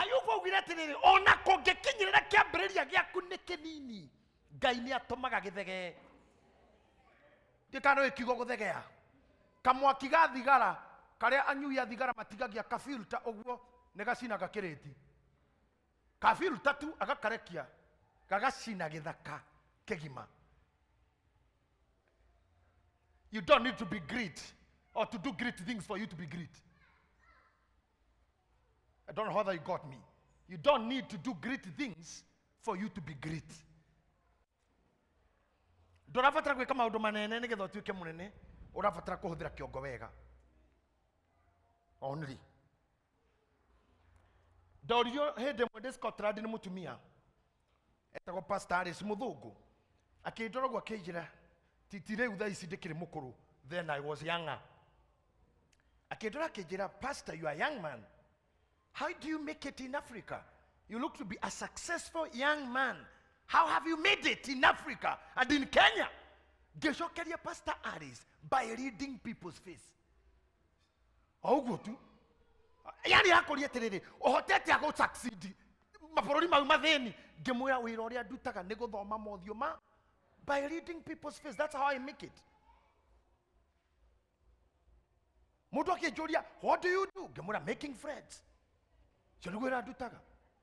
Ayubu wiretiriri ona kongekinyirira kiambiriria giaku ni kinini Ngai ni atumaga githege ndikano ikigo guthegea kamwaki ga thigara karia anyuia thigara matigagia kafilter oguo ne gacina gakiriti kafilter tu agakarekia gagacina githaka kegima. You don't need to be great or to do great things for you to be great. I don't know whether you got me. You don't need to do great things for you to be great. Ndurabatara gwika maundu manene nigetha utuike munene, urabatara kuhuthira kiongo wega. Only. Dorio hede mwende Scotland ni mutumia. Etagwo Pastor Alice Muthungu. Akindorogwo akijira titire utha ici ndikiri mukuru. Then I was younger. Akindora akijira, Pastor, you are a young man. How do you make it in Africa? You look to be a successful young man. How have you made it in Africa and in Kenya? Geshokeria Pastor Alice by reading people's face. Oguo tu. Yani akoria terere, ohotete ago succeed. Maporori mau matheni, ngemuya wira uria ndutaga ni guthoma mothio ma by reading people's face. That's how I make it. Mundu akijuria, what do you do? Ngemura making friends. So wira ndutaga.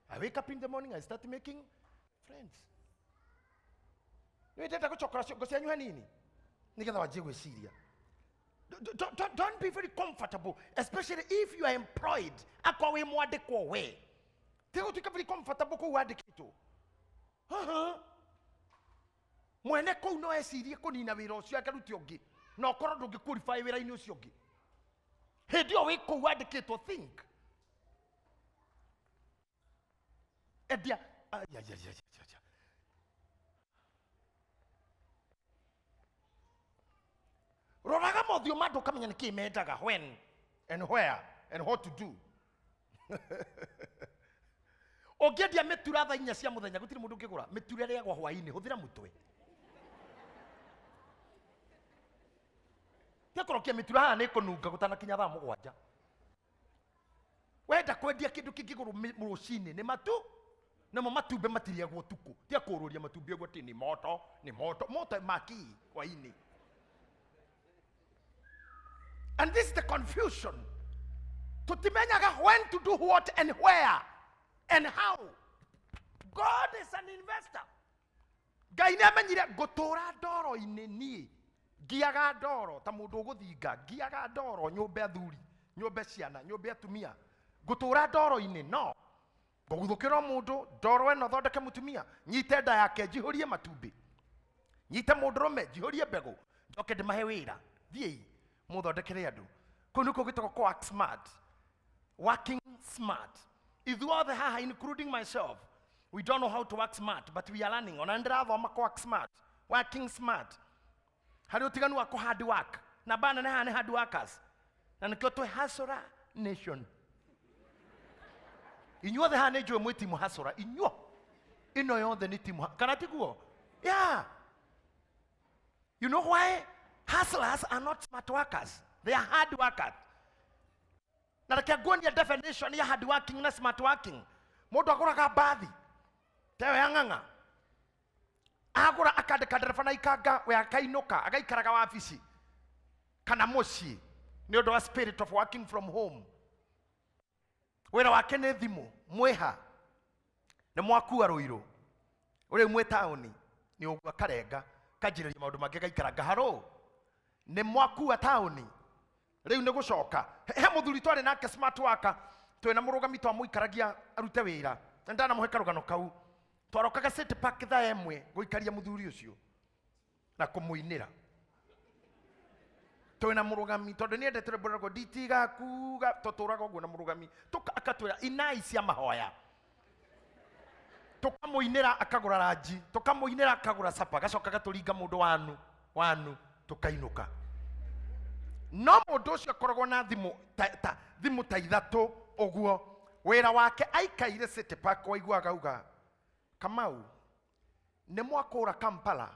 I wake up in the morning, I start making friends. Don't be very comfortable, especially if you are employed. Very comfortable mwene ko no esirie ko nina wira ucio akaruti ongi no korwo ndungi qualify wira ini ucio ongi hindi o wi ko wandikitwo think edia roraga mothio mandu kamenya niki mendaga when and where and what to do. Ogedia metura tha inya cia muthenya gutiri mundu ngigura metura ria gwa hwaini huthira mutwe yakorokia metura ha ne kununga gutana kinya tha mugwanja wenda kwendia kindu kingiguru murucini ni matu na matumbe matiria gwo tuku tia kururia matumbe gwo tini moto maki kwa ini. And this is the confusion. Tutimenyaga when to do what and where and how. God is an investor. Ngai ni amenyire gutura ndoro ineni giaga ndoro ta mundu guthinga giaga ndoro nyumba athuri nyumba ciana nyumba atumia gutura ndoro ine no guguthukira mundu ndoro eno thondeke mutumia nyite nda yake jihurie matumbi nyite mundurume jihurie mbegu njoke ndimahe wira thii muthondekere andu kunu kugitoko ko work smart, working smart. Ithuothe haha including myself, we don't know how to work smart, but we are learning. Ona ndirathoma ko work smart, working smart. Hari utiganu wa ko hard work na bana na hane hard workers na nikyo to hasora nation. Inyuothe hane jo mwiti mu hasora inyo ino yothe ni timu kana tiguo. Yeah. You know why? Hustlers are not smart workers. They are hard workers. Na rekiagonia definition ya hard working na smart working. Mundu aguraga bathi. Tewe yanganga. Agura akandika ndereba na ikanga we akainuka agaikaraga wabici. Kana muci. Ni undu wa spirit of working from home. Wira wake ni thimu, mweha. Na mwakua ruiro. Uri mwe tauni ni ugwa karenga kanjiriria maundu mange gaikaraga haro. Ni mwakua tauni. Riu ni gucoka he muthuri twari nake smart worker twina murugami twa muikaragia arute wira ndana muhe karugano kau tworokaga city park tha emwe guikaria muthuri ucio na kumuinira twina murugami tondu ni endete borego ditiga kuga toturaga uguo na murugami akatwira inai cia mahoya tukamuinira akagura raji tukamuinira akagura sapa gacoka gaturinga mundu wanu tukainuka. No mundu ucio koragwo na thimu ta ithatu uguo wira wake aikaire city park waiguaga uga Kamau ne mwakura Kampala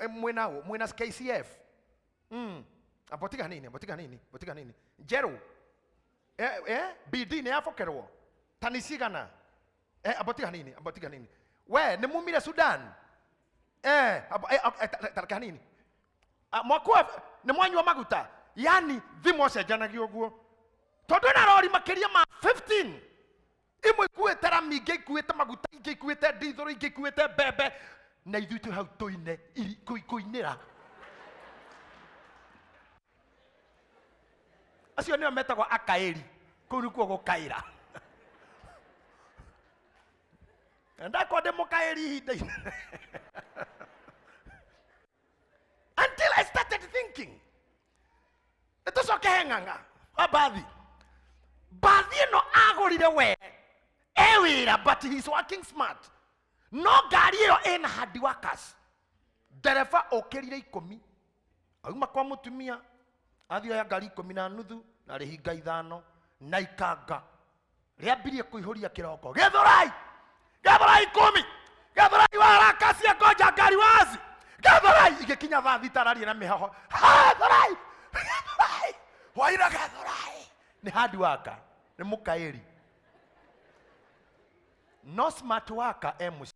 mwena KCF abotiga nini Jero BD ne afokerwo Tanisigana. Abotika nini? We, ni mumire Sudan. Talaka nini? Mwakua, ni mwanywa maguta. Yani, thimo sejanagio guo. Todo na rori makiria ma 15. Imwe kuetera mige kueta maguta, ige kueta dithoro, ige kueta bebe. Na ithuĩ twĩ hau tũine kũinĩra. Acio nĩo metagwo akaĩri. Kũu nĩkuo gũkaĩra. Ndakwa ndĩ mũkaĩri ihinda-inĩ. Until I started thinking. Nĩtũcoke heng'ang'a. Bathi ĩno agũrire we. Ewĩra, but he's working smart. No ngari ĩyo ĩna hard workers. Ndereba okĩrire 10. Auma kwa mũtumia. Athioya ngari 10.5 na rĩhinga 5 na ikanga. Rĩambirie kũihũria kĩroko. Gĩthũrai 10. Gĩthũrai waraka cia koja ngari wazi. Gĩthũrai igĩkinya thaa thita araria na mĩhoho. Gĩthũrai. Waira gĩthũrai. Ni hard worker. Ni mũkaĩri. No smart worker MC.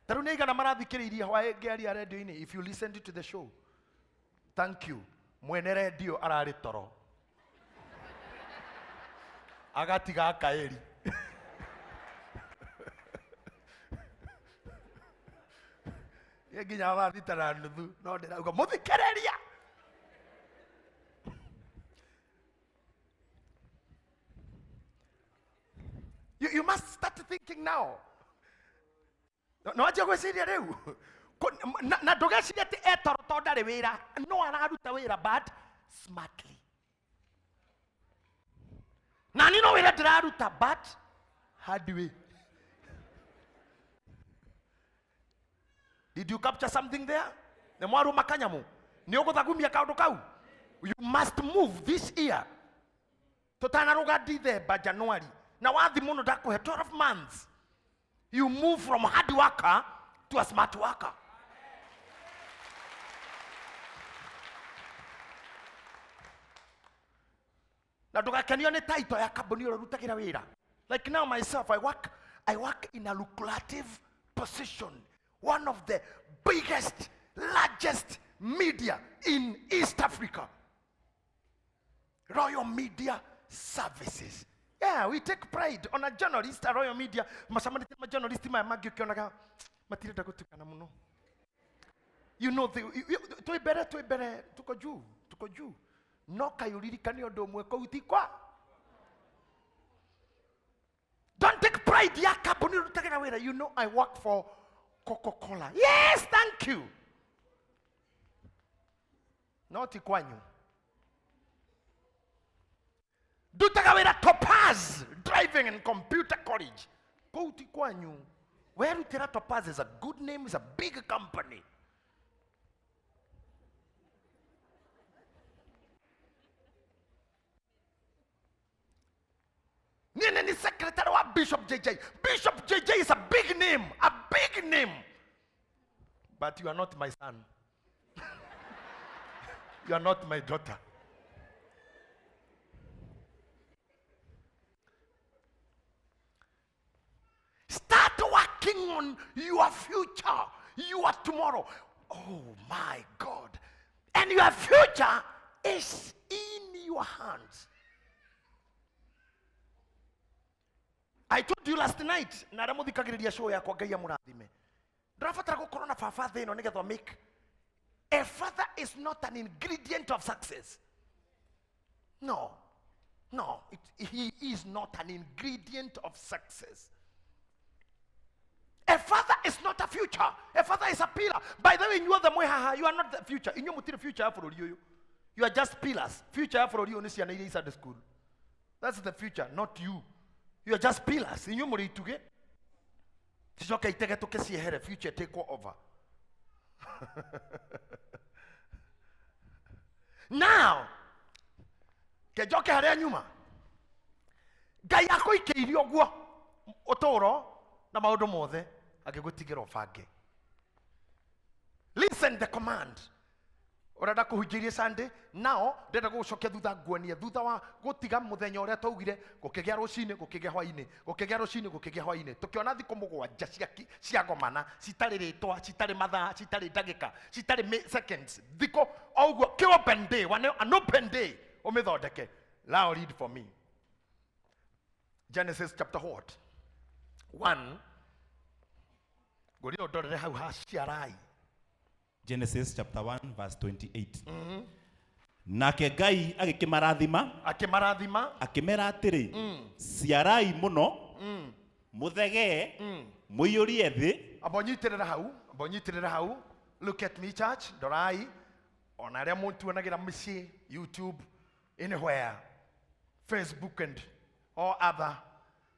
Taru nĩigana marathikĩrĩirie hwaĩ ngĩaria radio-inĩ. If you listened to the show, thank you. Mwene radio ararĩ toro. Agatiga akaĩri. Nginya wathita na nuthu no ndĩrauga mũthikĩrĩria. You must start thinking now. No aje gwĩciria rĩu. Na ndũgecirie atĩ etoro tondũ ndarĩ wĩra. No araruta wĩra but smartly. Na ni no wĩra ndĩraruta but hard way. Did you capture something there? Nĩ mwaru makanyamu. Nĩ ũgũthagumia kaũndũ kau. You must move this year. Tũtanaruga December, January. Na wathi muno ndakuhe 12 months. You move from hard worker to a smart worker. Na ndugakenio nĩ title ya kambuni ũrutagĩra wĩra. Like now myself, I work in a lucrative position. One of the biggest, largest media in East Africa. Royal Media Services. Yeah, we take pride on a journalist, a Royal Media. Masamani ma journalist ma magio kionaga matire dakutukana muno. You know to ibere tuko juu. No kayuririkani ondo mwe ko utikwa. Don't take pride ya kaboni rutagena wera. You know I work for Coca-Cola. Yes, thank you. Not ikwanyu. Dutagawera Topaz driving and computer college. Go to Kwanyu. Where Utera Topaz is a good name, is a big company. Nini secretary wa Bishop JJ. Bishop JJ is a big name. A big name. But you are not my son. You are not my daughter. Start working on your future, your tomorrow. Oh my God. And your future is in your hands. I told you last night, naramudhikagiriria show ya kwa Ngai amurathime. Ndirabatara gukorwo na baba thĩ ĩno nĩgetha make. A father is not an ingredient of success. No. He is not an ingredient of success. A father is not a future. A father is a pillar. By the way, you are the Mwehaha. You are not the future. In your future for you. You are just pillars. Future for you is at the school. That's the future, not you. You are just pillars. In your muri tuge. It's okay. Take it to see here. Future take over. Now, kejoke hare nyuma. Ngai yako ikeirio guo otoro na maundu mothe agigutigera ubange. Listen the command. Urenda kuhunjirie Sunday now ndenda gucokia thutha nguonie thutha wa gutiga muthenya uria twaugire gukigea rucini gukigea hwaini gukigea rucini gukigea hwaini tukiona thiko mugwanja cia ngomana citari ritwa citari mathaa citari ndagika citari seconds thiko oguo ki open day an open day umithondeke. Now read for me Genesis chapter what 1 Gorino ndorere hau ha Irai. Genesis chapter 1 verse 28. Nake Ngai agikimarathima akimera atiri ciarai muno muthege muiyurie thi. Abonyitirira hau. Look at me church, dorai ona aria muntuonagira mucii YouTube anywhere Facebook and all other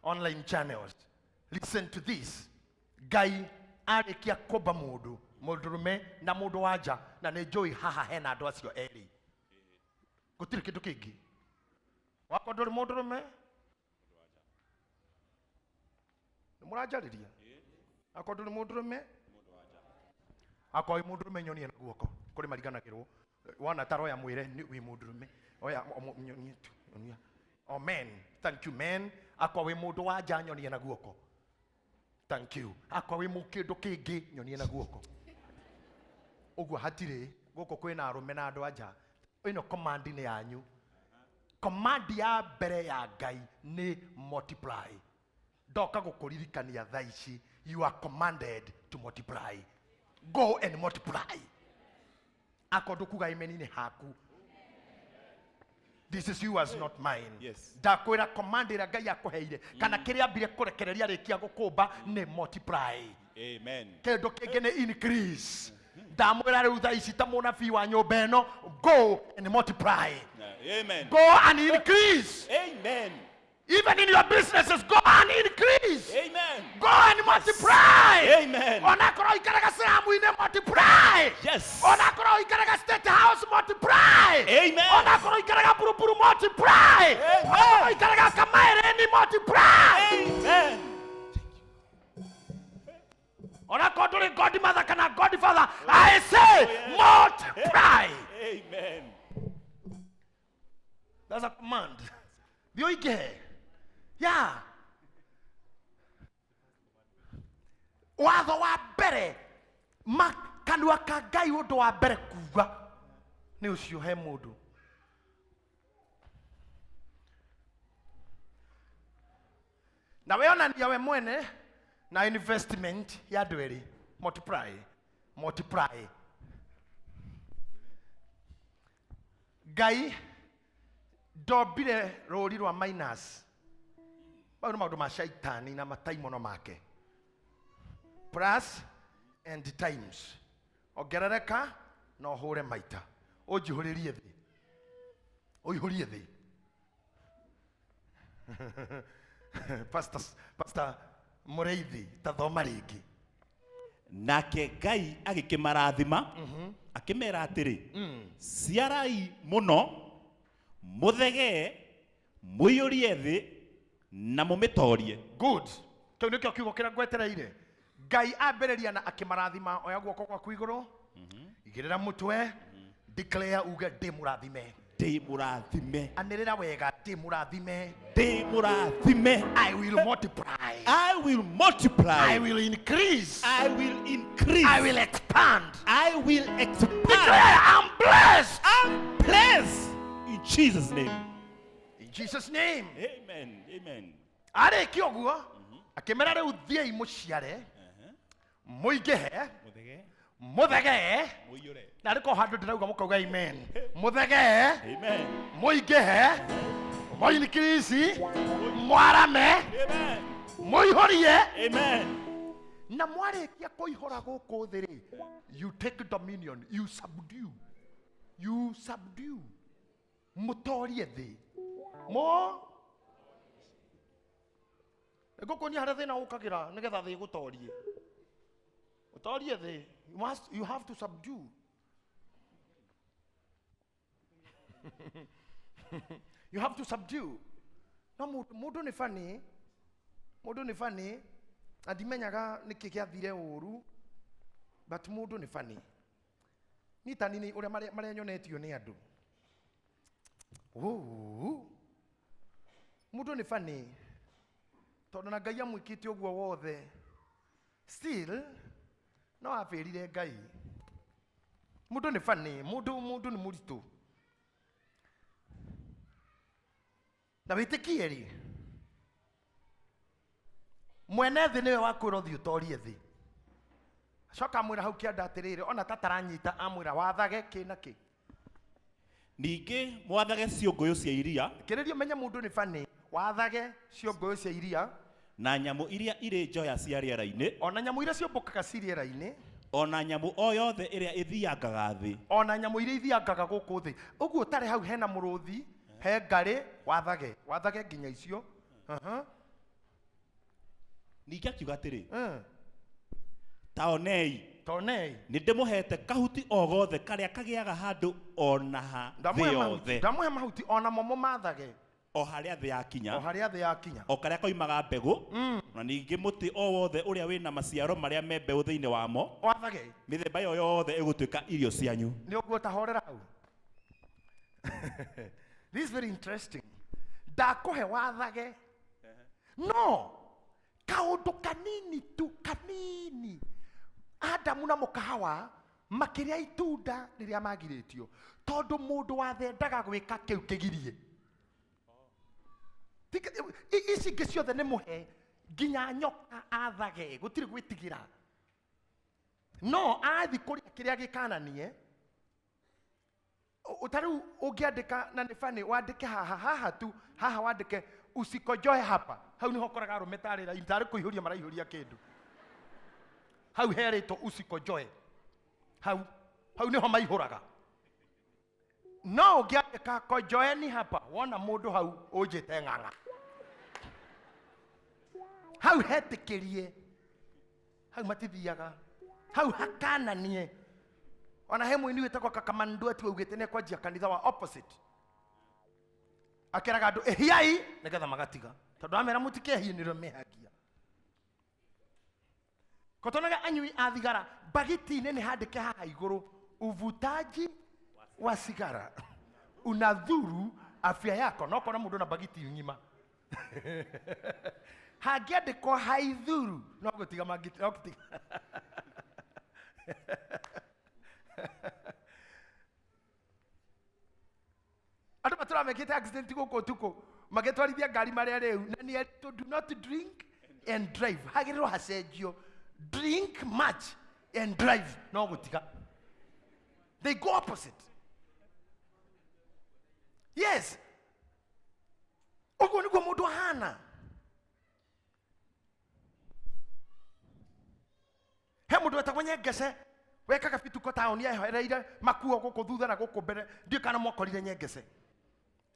online channels. Listen to this. Ngai arikia koba mundurume na mundu wanja na ne joy haha hena andu acio eri gutiri kindu kingi wako nduri mundurume nimurajariria ako nduri mundurume ako wi mundurume nyonie na guoko kuri mariganagirwo wana taro ya mwire ni wi mundurume oya nyonie tu nyonia. Oh man, thank you man. Ako wi mundu wanja nyonie na guoko. Thank you. Ako wi mukindu kingi nyonie na guoko. Ugu hatire goko kwina arume na andu anja ino command ni yanyu. Command ya mbere ya Ngai ni multiply. Doka gukuririkania thaici you are commanded to multiply. Go and multiply. Akondo kuga imeni ni haku. This is yours, not mine. Yes. Dakwira command ira Ngai akoheire kana kiria mbire kurekereria rikia gukumba ni multiply. Amen. Kendo kigene increase. Damwira riu thaici ta munabii wa nyumba eno go and multiply. Amen. Go and increase. Amen. Even in your businesses, go and increase. Amen. Go and multiply. Amen. Onakoro ikaraga seramu ine multiply. Yes. Onakoro ikaraga state house multiply. Amen. Onakoro ikaraga buruburu multiply. Amen. Onakoro ikaraga kamaere ni multiply. Amen. Onakoro God mother kana God father. I say multiply. Amen. That's a command. Dio ike. Yeah. Watho wa mbere makanua ka Ngai undu wa mbere kuga ni ucio he mundu. Na weonania we mwene na investment ya ndweri multiply. Ngai dobire rori rwa minus. Bado maundu ma shaitani na mataimono make. Plus and times. Ogerereka na ohure maita. Ojihuririe thi. Oihurie thi. Pastor Mureithi tathoma ringi. Nake Ngai agikimarathima akimera atiri ciarai muno muthege muiyurie thi na mumitorie. Good. Kiu nikio kiugo kira ngwetereire. Ngai amberiria na akimarathima oya guoko gwaku iguru igirira mutwe declare uga ndi murathime. Ndi murathime. Anirira wega ndi murathime. Ndi murathime. I will multiply. I will multiply. I will increase. I will increase. I will expand. I will expand. Declare I'm blessed. I'm blessed. In Jesus' name. In Jesus' name. Amen. Amen. Are kioguo akimera riu thiei muciare muingehe muthege na riko handu ndirauga mukauga amen. Muthege amen. Muingehe muinikirisi mwarame amen. Muihorie amen. Na mwarikia kuihora guku thiri you take dominion, you subdue mutorie thi mo guku ni hara thina ukagira nigetha thi gutorie utorie thi you have to subdue. You have to subdue. No mundu ni funny adimenyaga niki kiathire uru but mundu ni funny. Nita nini ule maria nyonetio ni andu. Mundu ni funny. Tondu na Ngai amwikite uguo wothe. Still no afirire Ngai. Mundu ni funny, mundu ni muritu. Na witikie ri. Mwene thi niwe wakwira uthio torie thi. Coka amwira hau kianda atiriri ona tataranyita amwira wathage kina ki. Ningĩ mwathage ciũngũyũ cia iria. Kĩrĩrio menye mundu ni funny. Wathage ciũngũyũ cia iria. Na nyamũ iria irĩ njoya cia rĩera-inĩ. Ona nyamũ iria ciũmbũkaga rĩera-inĩ. Ona nyamũ o yothe ĩrĩa ĩthiangaga thĩ. Ona nyamũ iria ithiangaga gũkũ thĩ. Ũguo tarĩ hau hena mũrũthi, he ngarĩ, wathage. Wathage nginya icio. Ningĩ akiuga atĩrĩ. Taonei. Tonei. Nĩndĩmũhete kahuti o gothe karĩa kagĩaga handũ ona ha thĩ yothe. Ndamuhe mahuti ona momo mathage. O harĩa thĩ yakinya. O harĩa thĩ yakinya. O karĩa koimaga mbegũ. Na ningĩ mũtĩ o wothe ũrĩa wĩna maciaro marĩa me mbeũ thĩinĩ wamo. Wathage. Mĩthemba ĩyo yothe ĩgũtuĩka irio cianyu. Nĩ ũguo tahorera hau. This is very interesting. Ndakũhe wathage. No. Kaũndũ kanini tu kanini. Adamu na mũkahawa makĩrĩa itunda rĩrĩa magirĩtio. Tondũ mũndũ wathendaga gwĩka kĩu kĩgirie. Ici ingĩ ciothe nĩ mũhe nginya nyoka athage gũtirĩ gwĩtigĩra. No athi kũrĩa kĩrĩa gĩkananie. Utaru ũngĩandĩka na nĩ funny wandĩke haha tu haha wandĩke usikojoe hapa. Hau nĩho ũkoraga arũme tarĩra itarĩ kũihũria maraihũria kĩndũ. Hau herĩtwo usikojoe. Hau nĩho maihũraga. No ũngĩandĩka kojoeni hapa wona mũndũ hau ũnjĩte ng'ang'a. Hau hetĩkĩrie. Hau matithiaga. Hau hakananie. Ona he mũini wĩtagwo Kakamandu ati augĩte nĩ kwanjia kanitha wa opposite. Akeraga andũ ehiai nĩgetha magatiga. Tondũ amera mũtikehie nĩrĩo mehagia. Kotonaga anyui a thigara bagiti-inĩ nĩ handĩke haha igũrũ uvutaji wa sigara unadhuru afya yako. No kona mũndũ na bagiti ng'ima. Hangĩandĩkwo haithuru no gũtiga magiti no gũtiga. Andũ maturamekĩte accident gũkũ ũtukũ magĩtwarithia ngari marĩa rĩu na nĩ to do not drink and drive. Hagĩrĩrwo hacenjio drink much and drive no gũtiga. They go opposite. Yes. Ũguo nĩguo mũndũ ahana. He mũndũ wetagwo Nyengece wekaga bituko taũni ehereire makuo gũkũ thutha na gũkũ mbere ndiũ kana mwakorire Nyengece.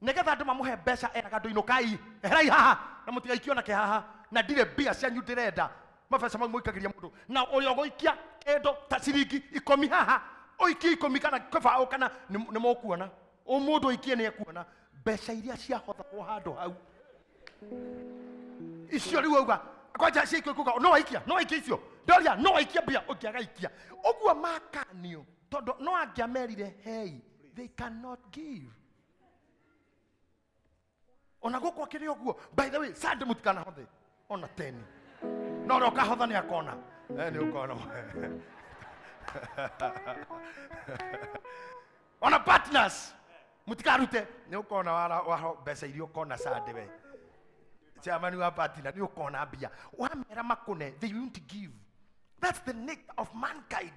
Nĩgetha andũ mamũhe mbeca eraga ndũinũkai eherai haha na mũtigaikio na kĩhaha na ndirĩ mbia cianyu ndĩrenda. Mabeca mau mũikagĩria mũndũ na ũrĩa ũgũikia kĩndũ ta ciringi 10 haha ũikie 10 kana kĩbaũ kana nĩ mũkuona. Mũndũ ũikie nĩ ekuona mbeca iria ciahothagwo handũ hau. Icio rĩu auga kwanja ciikio kuga no aikia icio. Ndoria no aikia mbia ũngĩaga ikia. Ũguo makanio tondũ no angĩamerire hey they cannot give. Ona gũkũ akĩrĩ ũguo by the way sande mũtikana hothe ona 10. No no kahotha nĩ akona. Nĩ ũkona. Ona partners mutikarute nĩ ũkona wa mbeca iria ũkona sande we. Chairman wa partner nĩ ũkona mbia. Wamera makone they won't give. That's the nature of mankind.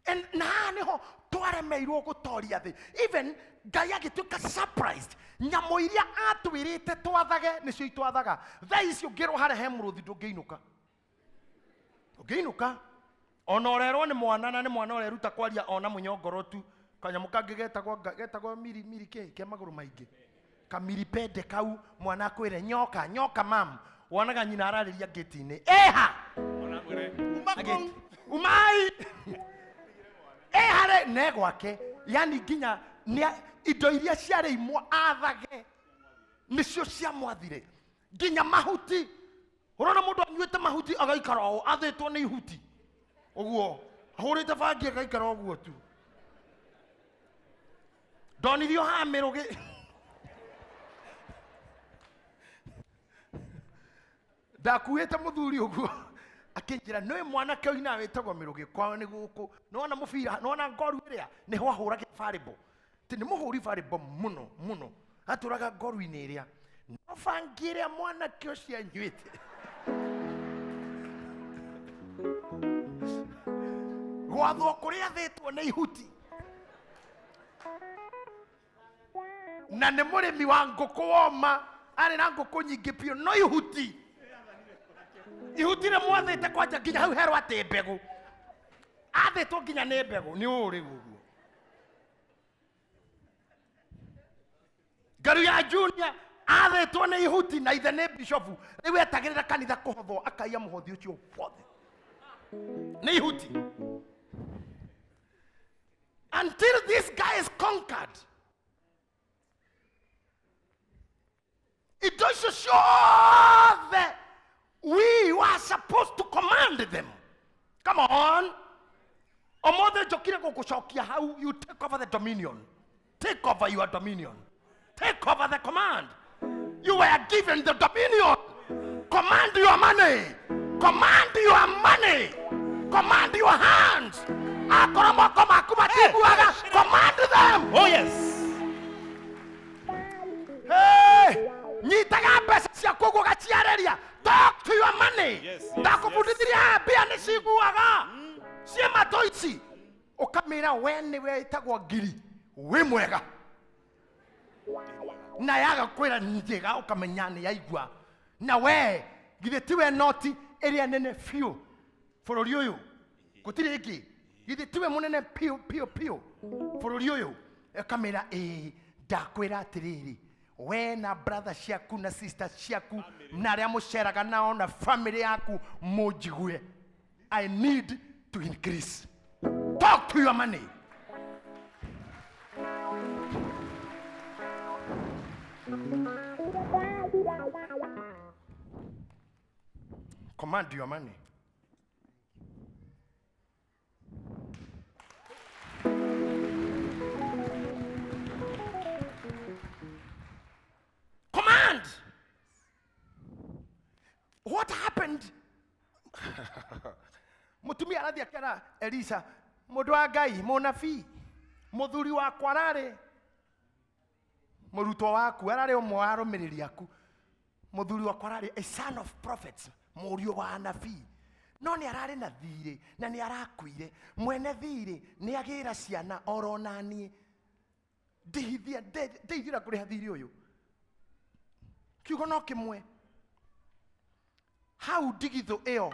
And naniho twaremeirwo gũtoria thĩ. Even Ngai agĩtuĩka surprised. Nyamũ iria atwĩrĩte twathage nĩcio itwathaga. Thaa icio ngĩrwo harĩa he mũrũthi ndũngĩinũka. Ndũngĩinũka. Ona ũrerwo nĩ mwana na nĩ mwana ũreruta kwaria ona mũnyongorotu. Kanyamũ kangĩ getagwo miri ke magũrũ maingĩ. Kamiripede kau mwana akwĩre nyoka mam. Wonaga nyina ararĩria gate-inĩ. Eha! Umai! Hare ne gwake yani nginya indo iria ciarĩ imwe athage nicio ciamwathire nginya mahuti Urona mundu anyuite mahuti agaikara o athetwo ni ihuti. Oguo. Ahurite bangi agaikara oguo tu. Donithio ha mirugi. Ndakuite muthuri oguo. Akinjira no mwana ke ina wetagwo mirugi kwao ni guku. Nona mubira, nona ngoru iria ni ho ahurage variable. Ti ni muhuri variable muno. Aturaga ngoru-ini iria. No bangi mwana ke ucio anyuite. Gwathwo kuria thetwo ni ihuti. Na nĩ mũrĩmi wa ngũkũ woma, arĩ na ngũkũ nyingĩ biũ, no ihuti. Ihuti nĩ mwathĩte kwanja nginya hau herwo atĩ mbegũ. Athĩtwo nginya nĩ mbegũ, nĩ ũrĩ ũguo. Ngaru ya Junior athĩtwo nĩ ihuti na ithe nĩ bishofu. Rĩu etagĩrĩra kanitha kũhothwo akaiya mũhothi ũcio wothe. Nĩ ihuti. Until this guy is conquered. It does show that we were supposed to command them. Come on. Omothe jokire kukushokia how you take over the dominion. Take over your dominion. Take over the command. You were given the dominion. Command your money. Command your money. Command your hands. Command them. Oh yes. Hey, nyitaga pesa cia kuguga ciareria. Talk to your money. Yes. Ndakubudithiria bia ni ciguaga. Ciema toici. Ukamira we ni we itagwo ngiri. We mwega. Na yaga kwira njega ukamenya ni yaigua. Na we githe tiwe noti area nene fiu. Bururi uyu. Gutire iki. Githe tiwe munene pio. Bururi uyu. Ukamira ndakwira atiriri. We na brother ciaku na sister ciaku na aria muceraga nao na family yaku mujigue. I need to increase. Talk to your money. Command your money. Command. What happened? Mutumi arathi akera Elisa, mundu wa Ngai, munabii, muthuri wakwa arari murutwo waku, arari umwe wa arumiriri aku. Muthuri wakwa arari a son of prophets, muriu wa anabii. No ni arari na thiri na ni arakuire. Mwene thiri ni agira ciana oro nani. Ndihithira kuriha thiri uyu. Kiugo no kimwe. Hau ndigitho iyo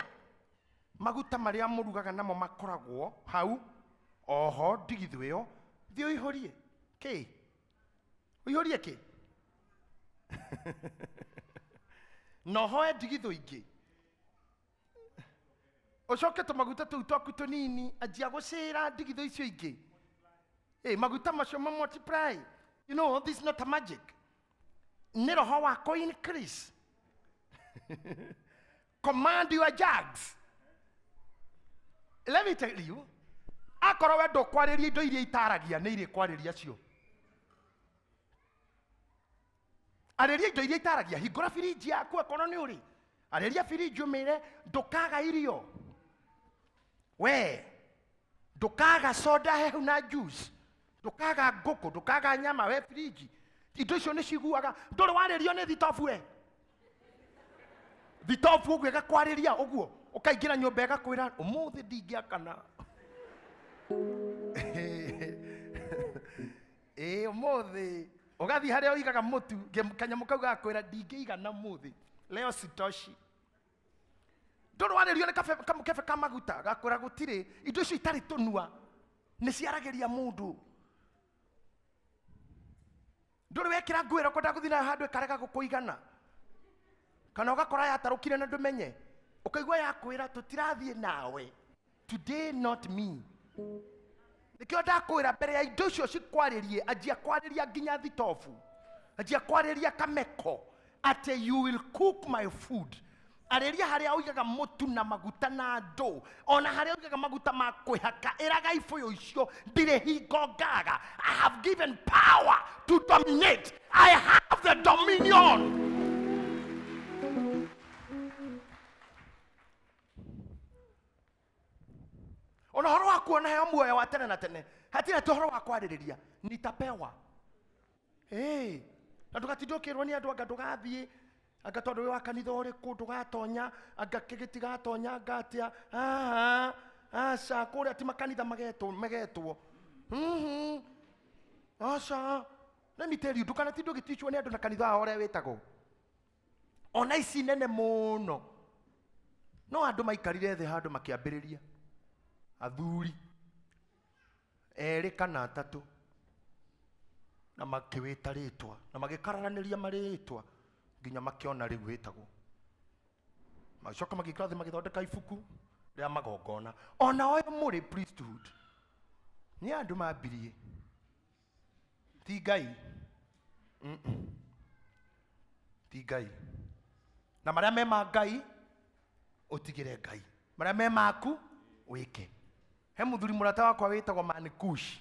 maguta maria murugaga namo makoragwo hau. Oho ndigitho iyo thio ihorie ki ihorie ki no hoe ndigitho ingi ucoke tumaguta tuu twaku tunini ajia gucira ndigitho icio ingi maguta macio ma multiply. You know, this is not a magic. Ni roho wako increase. Command your jugs. Let me tell you, akorwo we ndũkwarĩria indo iria itaragia nĩ irĩkwarĩria cio. Arĩria indo iria itaragia, hingũra firiji yaku akorwo nĩ ũrĩ. Arĩria firiji ũmĩre ndũkaga irio. We, ndũkaga soda hehu na juice. Ndũkaga ngũkũ, ndũkaga nyama we firiji. Indo icio nĩ ciguaga. Ndũrĩ warĩrio nĩ thitobu we. Thitobu ũguo ĩgakwarĩria ũguo. Ukaingira nyumba ĩgakwĩra ũmũthĩ ndingĩakana. Ũmũthĩ ugathi harĩa ũigaga mũtu kanyamũ kau gakwĩra ndingĩigana mũthĩ. Leo sitoshi. Ndũrĩ warĩrio nĩ kamũkebe ka maguta gakwĩra gũtirĩ. Indo icio itarĩ tũnua nĩ ciaragĩria mũndũ. Ndũrĩ wekĩra nguo ĩrĩa ũkwenda gũthiĩ nayo handũ ĩkarega gũkũigana. Kana ũgakora yatarũkire na ndũmenye. Ukaigua yakwĩra tũtirathiĩ nawe. Today not me. Nikĩo ndakwĩra mbere ya indo icio cikwarĩrie anjia kwarĩria nginya thitobu. Anjia kwarĩria kameko. Ati you will cook my food. Areria haria uigaga mutu na maguta na ndo. Ona haria uigaga maguta ma kwihaka. Iraga ifoyo icio ndire hingo ngaga. I have given power to dominate. I have the dominion. Ona horo wa kuona heo muoyo wa tene na tene. Hatina tu horo wa kwaririria. Nitapewa. Hey. Na tugatindukirwo ni andu anga ndugathie. Anga tondu wi wa kanitha uriku ndugatonya. Anga kigiti gatonya ngatia. Asa kuria ti makanitha magetwo. Asa. Let me tell you, ndukanatindu gitichwo ni andu na kanitha ore witago. Ona ici nene muno. No andu maikarire thi handu makiambiriria. Athuri eri kana atatu na makiwita ritwa na magikararaniria maritwa nginya makiona riu witagwo macoka magikirathi magithondeka ibuku ria magongona ona oyo muri priesthood ni andu mambirie ti Ngai ti Ngai na maria me ma Ngai utigire Ngai maria me maku wike. He muthuri murata wakwa witagwo Manikush.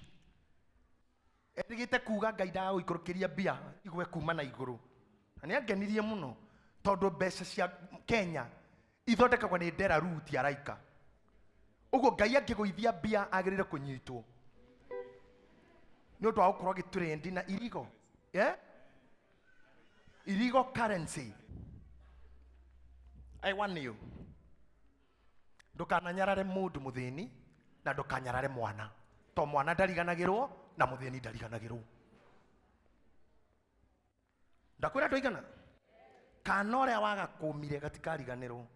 Erigite kuga Ngai ndaga guikurukiria mbia igwe kuma na iguru. Na ni angenirie muno tondu mbeca cia Kenya ithondekagwo ni Ndera Root ya Raika. Uguo Ngai angiguithia mbia agirire kunyitwo. Ni undu wa gukorwo gitrend na irigo. Irigo currency. I warn you. Ndukananyarare mundu muthini na ndukanyarare mwana. To mwana ndariganagirwo na muthini ndariganagirwo. Ndakwira ndoigana. Kana uria waga kumire gatikariganirwo.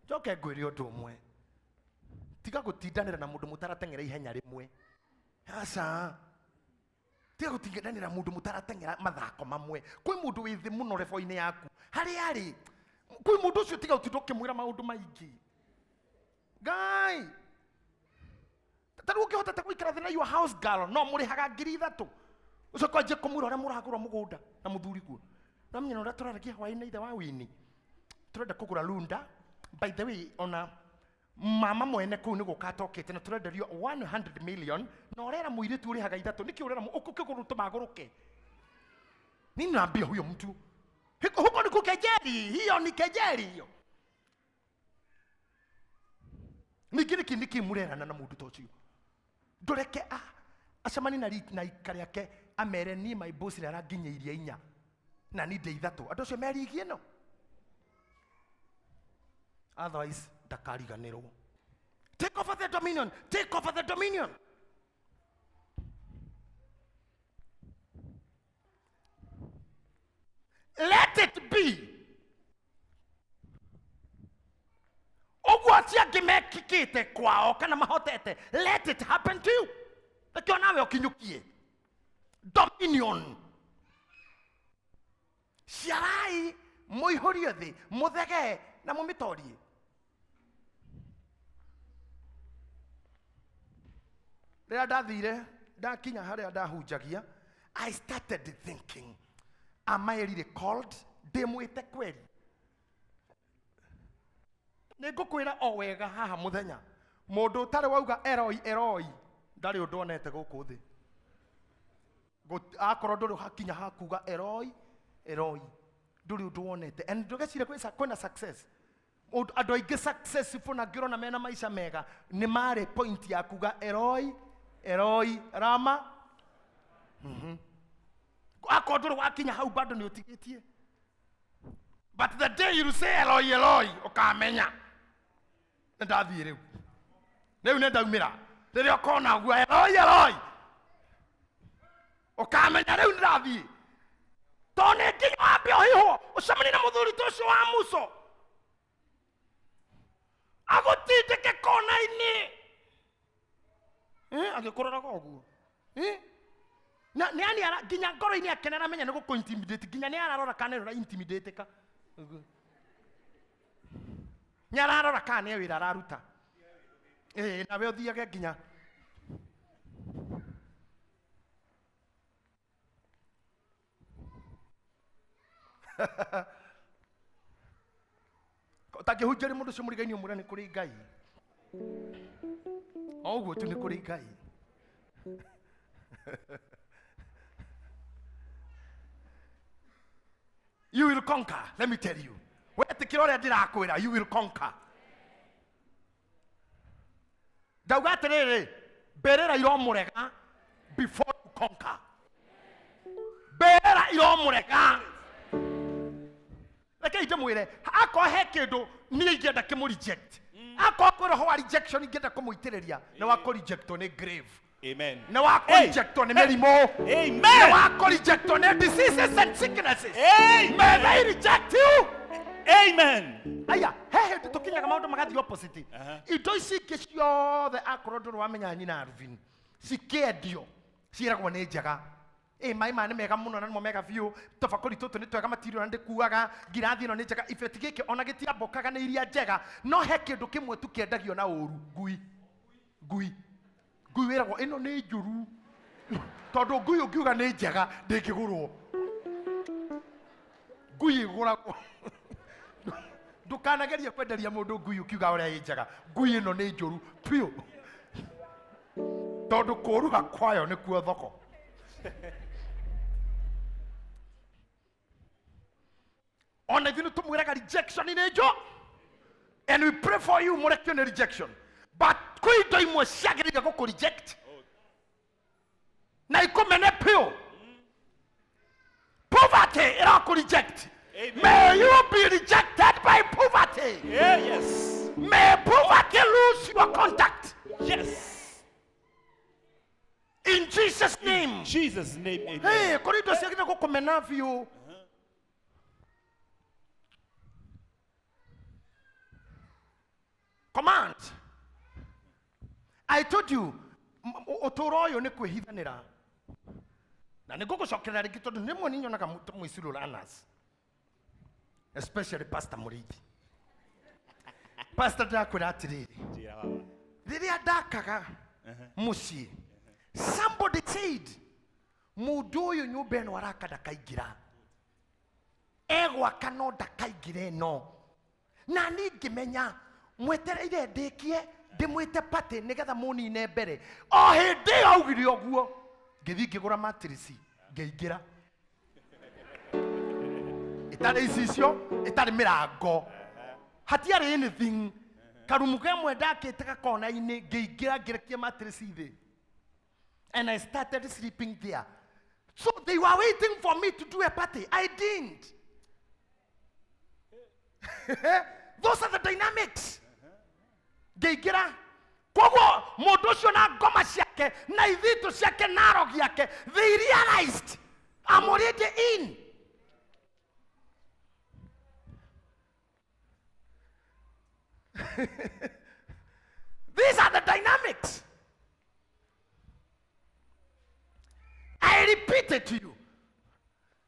Njoke ngwire undu umwe. Tiga gutindanira na mundu mutaratengera ihenya rimwe. Asa. Tiga gutindanira mundu mutaratengera mathako mamwe. Kwi mundu withi muno revo-ini yaku. Hari. Kwi mundu ucio tiga utindoke mwira maundu maingi. Ngai. Taru ukihota takuikara thina your house girl no muri haga 3,000. Ucio kwaje kumwira uria muragura mugunda na muthuri kuo. Na mnyina uria turaragia hwaini ithe wa wini. Turenda kugura lunda. By the way, ona mama mwene kuu ni gukatokete na turenderio 100 million na urera muiritu uri haga 3 niki urera ukukiguru tumaguruke. Nini naambia huyo mtu? Huko ni kukejeli, hiyo ni kejeli hiyo. Nikiri kindiki murerana na mundu tocio. Ndoreke acamani na ikari yake amere ni my boss ni araginyeirie 4 na ni ndei 3 andu acio merigie no. Otherwise ndakariganirwo. Take over the dominion. Take over the dominion. Let it be. Ogwatia gimekikite kwao kana mahotete. Let it happen to you. Lakini nawe ukinyukie. Dominion. Ciarai muihorie thi, muthege na mumitorie. Rĩrĩa ndathire ndakinya harĩa ndahunjagia, I started thinking, am I really called? Ndimwite kweli. Nĩngũkwĩra o wega haha muthenya. Mũndũ ũtarĩ wauga Eloi Eloi ndarĩ ũndũ onete gũkũ thĩ. Akorwo ndũrĩ hakinya hakuga Eloi Eloi ndũrĩ ũndũ onete. And ndũgecire kwĩna success. Andũ aingĩ successful na ngĩrona mena maica mega nĩ marĩ point ya kuga Eloi Eloi Rama. Akorwo ndũrĩ wakinya hau bado nĩ ũtigĩtie. But the day you say Eloi Eloi ukamenya. Ndathiĩ rĩu. Rĩu nĩ ndaumĩra. Rĩrĩa ũkona guo Eloi Eloi ukamenya rĩu ndathiĩ. Tone nginya wambe ũhihwo ũcemanie na mũthuri ta ũcio wa Muso. Agutindike kona-inĩ. Agĩkũroraga ũguo. Na nĩ ani nginya ngoro-inĩ akenera menya nĩ gũkũ intimidate nginya nĩ ararora kana nĩ intimidate ka. Nĩ ararora kana nĩ wĩra araruta. Nawe ũthiage nginya. Utakihunjari mundu cio murigaini umura ni kuri Ngai. Oguo tu ni kuri Ngai. You will conquer, let me tell you. Wetikira uria ndirakwira, you will conquer. Ndauga atiriri, mberera iromurega before you conquer. Mberera iromurega. Reke ndimwire, akohe kindu ni ingenda kimu reject. Akokwira ho rejection ingenda kumuitiriria, na wako reject ni grave. Amen. Na wako reject ni merimo. Amen. Na wako reject ni diseases and sicknesses. Amen. May they reject you. Amen. Aya, hehe tukinyaga maundu magathi opposite. Indo ici ciothe akorwo nduru wamenya nyina Arvin. Cikendio. Ciiragwo ni njega. Mai mane mega muno na mega biu. Tofakuri tutu ni twega matirio na ndikuaga. Ngirathi no ni njega. Ifeti giki ona gitiambokaga ni iria njega. No he kindu kimwe tukiendagio na uru. Ngui wiragwo ino ni njuru. Tondu ngui ungiuga ni njega ndingigurwo. Ngui iguragwo. Ndukanageria kwenderia mundu ngui ukiuga uria i njega. Ngui ino ni njuru piu. Tondu kuruga kwayo ni kuo thoko. On even to mwiraga rejection in ejo. And we pray for you murekio ni rejection. But kuito imwe siagiriga ko reject. Na ikomene pio. Poverty ira ko reject. May you be rejected by poverty. Yeah, yes. May poverty lose your contact. Yes. In Jesus' name. In Jesus' name. Amen. Hey, kuito siagiriga ko komena view. Command. I told you, otoro yo ne kwehithanira. Na nigugucokera ringi tondu nimwe ninyonaga mwiciru lanas. Especially Pastor Murithi. Pastor ndakwira atiriri. Riria ndakaga mucii. Somebody said, mundu uyu nyumba ino araka ndakaingira. Egwaka no ndakaingira ino. Na ni ngimenya mwetereire ndikie ndimwite pate nigetha munine mbere o hindi augire oguo ngithi ngigura matrisi ngeingira itari icio itari mirango hatiari anything karumu kemwe ndakite gakona ini ngeingira ngirekie matrisi thi and I started sleeping there. So they were waiting for me to do a party. I didn't. Those are the dynamics. Ngeigira koguo mundu ucio na ngoma ciake na ithitu ciake na rogi yake, they realized I'm already in. These are the dynamics. I repeat it to you.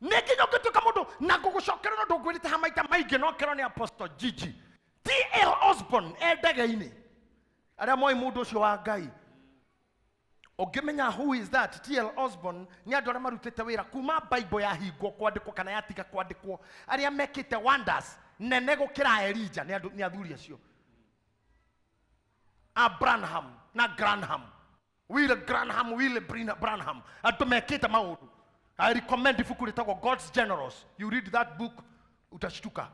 Nekinyo kituka mundu na gugucokera no ndugwirite hamaita maige no kero ni Apostle Gigi T.L. Osborne endagaini aria moi mundu ucio wa Ngai ogimenya who is that. T.L. Osborne ni andu aria marutite wira kuma Bible ya hingo kwandikwo kana yatiga kwandikwo aria mekite wonders nene gukira Elijah ni athuri acio Abraham na Granham Will Branham andu mekite maundu. I recommend if you could talk about God's Generals. You read that book, utashtuka.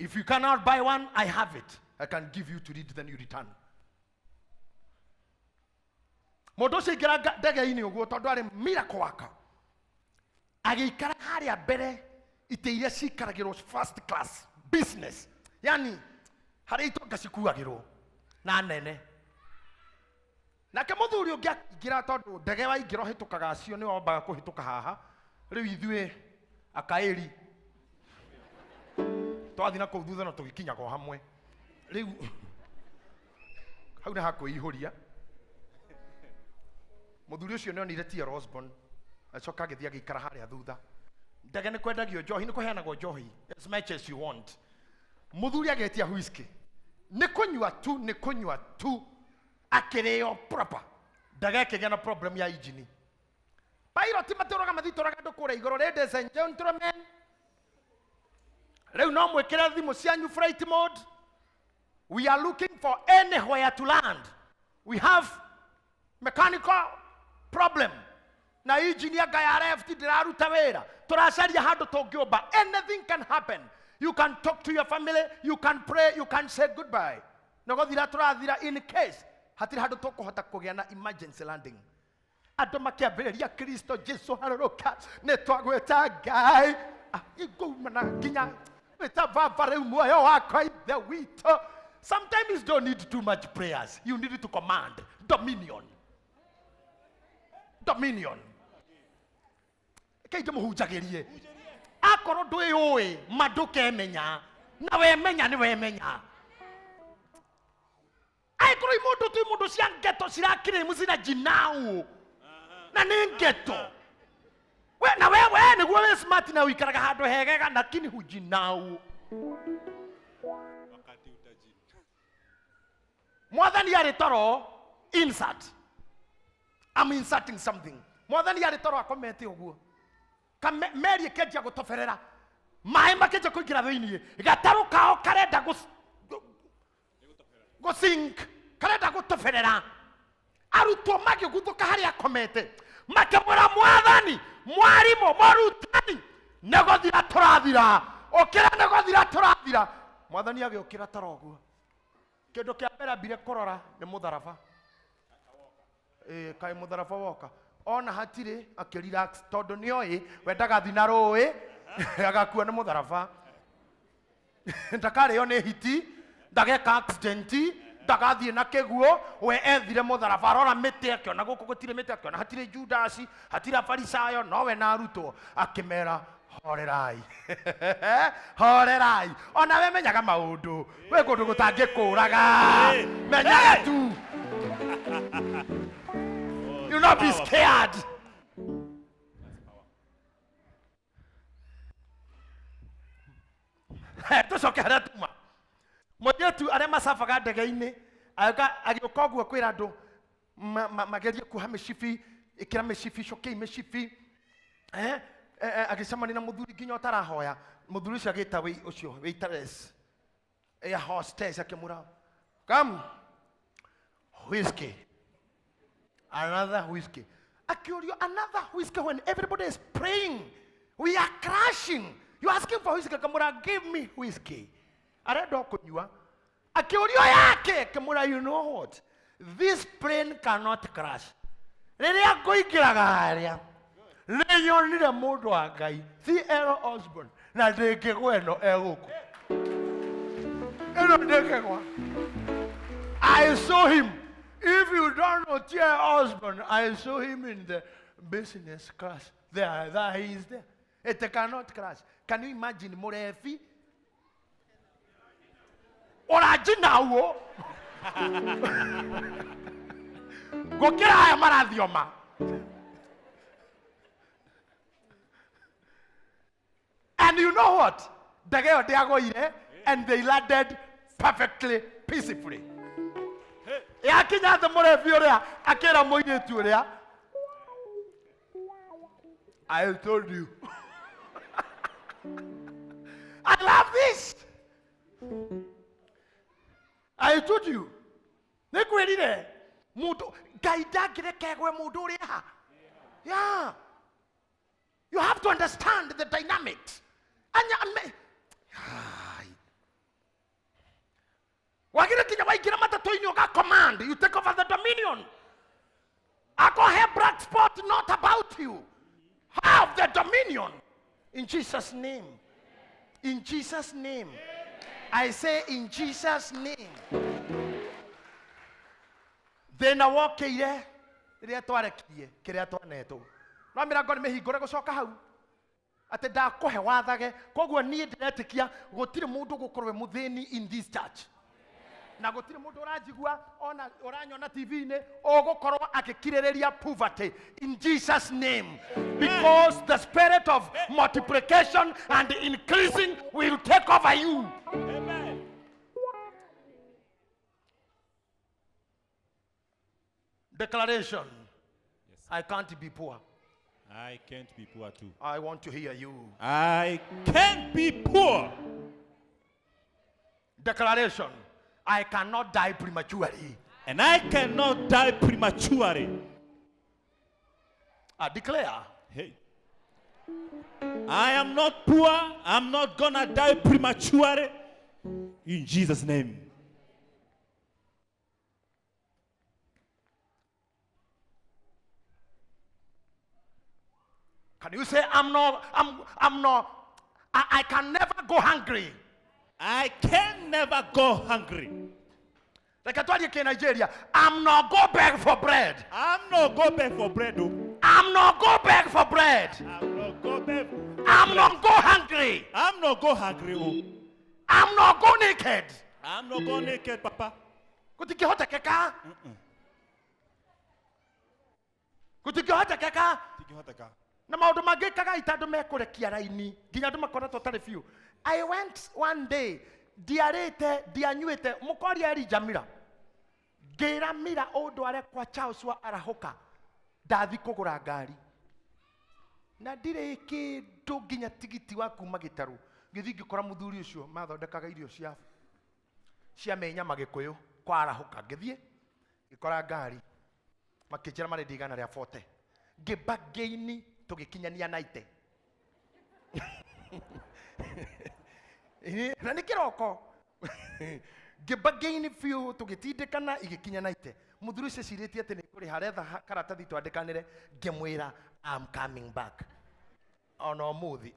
If you cannot buy one, I have it. I can give you to read, then you return. Modosi gira dege ini uguo tondu ari miracle waka. Agikara haria mbere ite iria cikaragirwo first class business. Yani hari itonga cikuagirwo na nene. Na kemuthuri ungigira tondu ndege wa ingiro hitukaga acio ni wambaga kuhituka haha riu ithue akaeri twathina ku thutha no tugikinyaga hamwe riu hau na hakuihuria muthuri ucio nionire T.L. Osborne acoka agithia gikara haria thutha ndege ni kwendagio njohi ni kuheanagwo njohi as much as you want. Muthuri agetia whisky ni kunywa tu akireo proper daga kegana problem ya engine pilot matoroga mathitoraga ndukura igoro. Ladies and gentlemen, Reu no mwekere thimu cianyu flight mode. We are looking for anywhere to land. We have mechanical problem. Na engineer guy RFT diraruta wera. Turacaria handu tungioba. Anything can happen. You can talk to your family, you can pray, you can say goodbye. Nogothira turathira in case hatiri handu tukuhota kugia na emergency landing. Andũ makĩambĩrĩria Kristo Jesu harũrũka nĩ twagwĩta Ngai igũmana nginya wĩta baba rĩu muoyo wakwa ithe witũ. Sometimes you don't need too much prayers. You need to command dominion. Dominion. Kaije mũhunjagĩrie. Akorwo ndũĩ mandũkemenya na wemenya nĩ wemenya. Akorwo imundu tu imundu cia ngeto cirakire musina jinau. Na nĩ ngeto. We na wewe nĩguo wĩ smart na wikaraga handũ hegega lakini hujinau. Wakati utaji. Mwathani arĩ toro insert. I'm inserting something. Mwathani arĩ toro akomete ũguo. Meri kenjia gutoferera. Maĩ makenjia kũingĩra thĩinĩ. Gatarũ kao karenda go sink. Karenda gutoferera. Arutwo magĩguthũka harĩa akomete. Makĩmwĩra Mwathani, mwarimũ, mũrutani, nĩgũthira tũrathira. Ũkĩra nĩgũthira tũrathira. Mwathani agĩũkĩra toro ũguo. Kĩndũ kĩa mbere ambire kũrora nĩ mũtharaba. Kaĩ mũtharaba woka. Ona hatirĩ akĩrelax tondũ nĩoĩ wendaga thi na rũĩ agakua nĩ mũtharaba. Ndakarĩo nĩ hiti, ndageka accident, ndagathiĩ na kĩguo, we ethire mũtharaba arora mĩtĩ akĩona gũkũ gũtirĩ mĩtĩ akĩona hatirĩ Judasi, hatirĩ Farisayo, nowe na arutwo akĩmera horerai. Horerai. Ona we menyaga maũndũ. We kũndũ gũtangĩkũraga. Menyaga tu. You not be scared. Tucoke harĩa tuma. Mũirĩtu arĩa macabaga ndege-inĩ agĩũka ũguo kwĩra andũ magerie kuoha mĩcibi, ĩkĩra mĩcibi, cokei mĩcibi. Agĩcemania na mũthuri nginya ũtarahoya. Mũthuri ũcio agĩta ũcio waitress, air hostess akĩmũra, come, whiskey. Another whiskey. Akĩũrio another whiskey when everybody is praying. We are crashing. You asking for whiskey? Kamura, give me whiskey. Arenda kũnyua. Akĩũrio yake. Kamura, you know what? This plane cannot crash. Rĩrĩa ngũingĩraga harĩa, nĩnyonire mũndũ wa Ngai, C.L. Osborne, na ndĩngĩgwa ĩno egũkũ. Ĩno ndĩngĩgwa. I saw him. If you don't know T.L. Osborne, I saw him in the business class. There he is there. It cannot crash. Can you imagine Murefi? Orajinawo. Gokera aya marathioma. And you know what? Dageo diagoire and they landed perfectly, peacefully. Yakinya the Murefi oria akera moinetu oria. I told you. I love this. I told you. Nekwelire. Mudo gaida girekegwe mudo ria. Yeah. You have to understand the dynamics. Anya Wagire kinya waigira matatoini oga command. You take over the dominion. Ako have black spot not about you. Have the dominion. In Jesus' name. In Jesus' name. I say in Jesus' name. Then I walk here. Riatwarekie kiria twaneto. No mirago ni mehingore gucoka hau. Ate ndakohe wathage koguo nie ndiretikia gutire mundu gukorwe muthini in this church. Na gutire mundu urajigua ona uranyona TV-ini ugukorwo akikirireria poverty in Jesus' name, because the spirit of multiplication and increasing will take over you. Amen. Declaration. Yes. I can't be poor. I can't be poor too. I want to hear you. I can't be poor. Declaration. I cannot die prematurely. And I cannot die prematurely. I declare. Hey. I am not poor. I'm not gonna die prematurely. In Jesus' name. Can you say I can never go hungry? I can never go hungry. Like I told you in Nigeria, I'm not go beg for bread. I'm not go beg for bread. Oh. I'm not go beg for bread. I'm not go beg. I'm not go hungry. I'm not go hungry. Oh. I'm not go naked. I'm not go naked, Papa. Kutikihota keka. Kutikihota keka. Na maundu magikaga itando mekurekia raini nginya andu makoretwo tari fiu. I went one day diarete dianyuite mukoria eri Jamila ngira mira ondware kwa Charles wa arahoka ndathi kugura ngari na ndire kindu nginya tigiti wa kuma gitaru ngithi ngikora muthuri ucio mathondekaga irio cia menya magikuyu kwa arahoka ngithie ngikora ngari makinjira mari ndigana ria 40 ngibageini tugikinyania 90 na nä kä roko ngä bageini biå tå gä tindä kana igä kinya 90 må thuri ucio cirä tie atä nä kå rä haretha karatathi twandä kanä re ngä mwä ra I'm coming back ona å må thä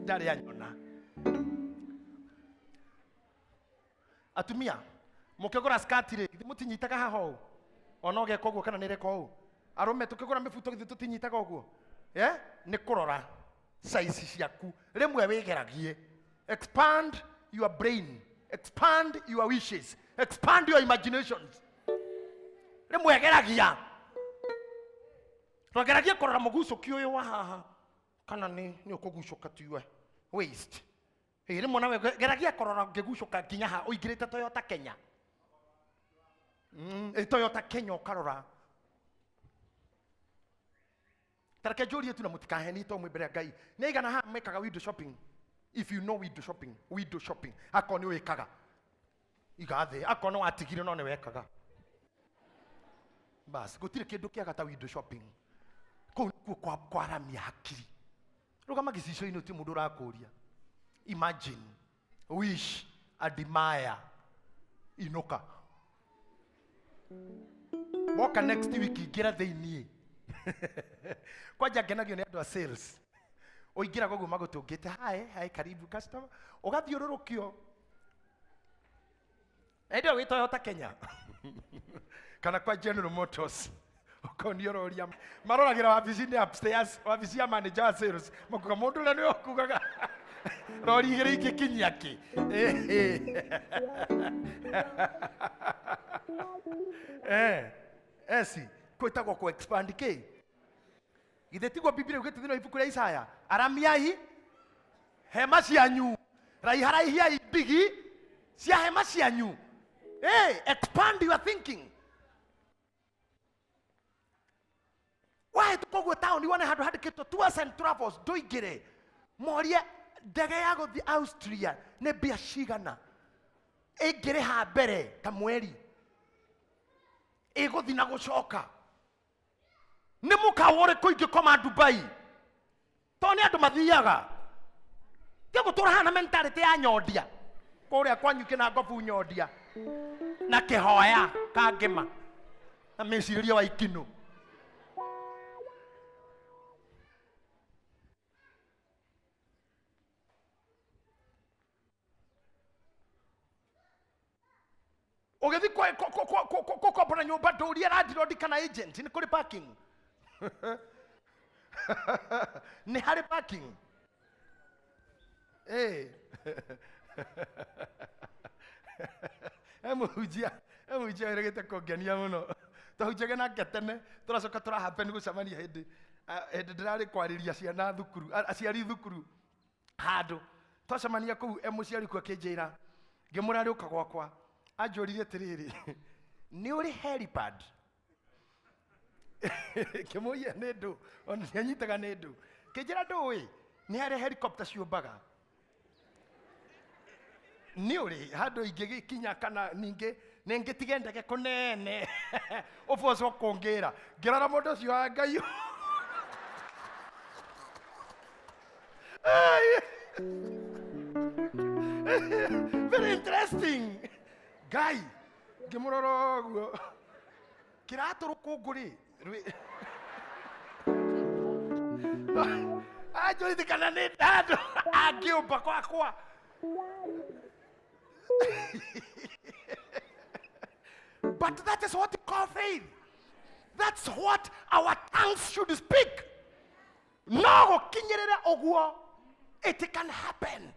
ndarä anyona atumia må kä gå ra skati rä må tinyitaga haha å ona å geka å guo kana nä reka å arå tå kä gå ra mä buto githä tå tinyitaga å guo nä kå rora size ciaku rimwe wigeragie expand your brain, expand your wishes, expand your imaginations. Rimwe geragia twageragia kurora mugucoki uyu wa haha kana ni ukugucoka tuwe waste rimwe nawe geragia kurora ngigucoka nginya ha uingirite Toyota Kenya Toyota Kenya ukarora tareke jori tu na mutikaheni to mwibere ngai ne igana ha mekaga window shopping. If you know window shopping akoni wekaga igathe akono atigire no ne wekaga bas gutire kindu kiaga ta window shopping kwa ramia hakiri rugama gicicio ino ti mundu rakuria imagine wish admire inoka moka next week igira theini kwanja ngenagio ni andu a sales oingira gogo magutungite hi karibu customer ugathiururukio ndio wi Toyota Kenya kana kwa General Motors ukoniororia maroragira wabici ni upstairs wabici ya manager wa sales makuga mundu ule ni okugaga rori igire ikikinyia ki esi kwetagwo ku expand ki Ithetigwo Biblia ugete thino ibuku ria Isaya aramiai hema cianyu raiharaihia ndigi cia hema cianyu expand your thinking. Why tukogwo town iwane handu handikitwo tours and travels ndoingire morie ndege ya guthi Austria ne bia cigana ingire ha mbere ta mweri iguthi na gucoka ni mukawore kuingi koma Dubai to ni andu mathiaga ke gutura hana mentality ya nyondia kuria kwanyu kina ngobu nyondia na kihoya kangema na meciriria wa ikino ogethi ko pona nyumba nduria landlord kana agent ni kuri parking ni hari parking emujia regete kongenia muno tuhujage na ngetene turacoka turahappen gucamania hindi ndirari kwariria ciana thukuru aciari thukuru handu twacamania kuu emuciari ku akinjira ngimurari ukagwakwa ajorire tiriri ni uri helipad kemoya nedo on nyitaga nedo kejira ndui ni hari helicopter ciumbaga Niuri hado igege kinya kana ninge nenge tigendeke kunene ofoso kongera gerara mondo cio angai very interesting guy gemuroro kirato rukunguri ajo ndikana ni dado agiumba kwa But that is what we call faith. That's what our tongues should speak. No, it can happen.